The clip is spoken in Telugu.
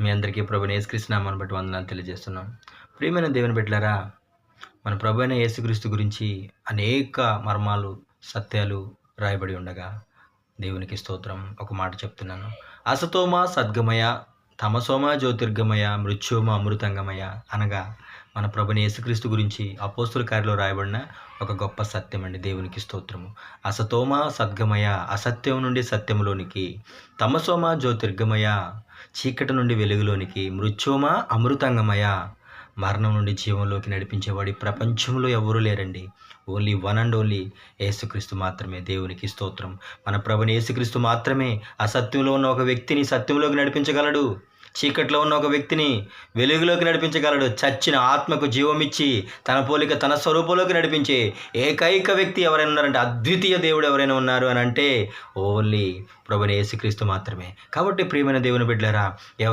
మీ అందరికీ ప్రభువైన యేసుక్రీస్తు నామమును బట్టి వందనాలు తెలియజేస్తున్నాం. ప్రియమైన దేవుని బిడ్డలారా, మన ప్రభువైన యేసుక్రీస్తు గురించి అనేక మర్మాలు, సత్యాలు రాయబడి ఉండగా దేవునికి స్తోత్రం. ఒక మాట చెప్తున్నాను. అసతోమ సద్గమయ, తమసోమ జ్యోతిర్గమయ, మృత్యోమ అమృతంగమయ అనగా మన ప్రభువైన యేసుక్రీస్తు గురించి అపోస్తుల కార్యలో రాయబడిన ఒక గొప్ప సత్యం అండి. దేవునికి స్తోత్రము. అసతోమ సద్గమయ, అసత్యం నుండి సత్యములోనికి, తమసోమ జ్యోతిర్గమయ, చీకటి నుండి వెలుగులోనికి, మృత్యోమ అమృతంగమయ, మరణం నుండి జీవంలోకి నడిపించేవాడు ఈ ప్రపంచంలో ఎవరూ లేరండి. ఓన్లీ వన్ అండ్ ఓన్లీ యేసుక్రీస్తు మాత్రమే. దేవునికి స్తోత్రం. మన ప్రభువైన యేసుక్రీస్తు మాత్రమే అసత్యంలో ఉన్న ఒక వ్యక్తిని సత్యంలోకి నడిపించగలడు. చీకట్లో ఉన్న ఒక వ్యక్తిని వెలుగులోకి నడిపించగలడు. చచ్చిన ఆత్మకు జీవమిచ్చి తన పోలిక తన స్వరూపంలోకి నడిపించే ఏకైక వ్యక్తి ఎవరైనా ఉన్నారంటే, అద్వితీయ దేవుడు ఎవరైనా ఉన్నారు అని అంటే ఓన్లీ ప్రభువైన యేసుక్రీస్తు మాత్రమే. కాబట్టి ప్రియమైన దేవుని బిడ్డలారా,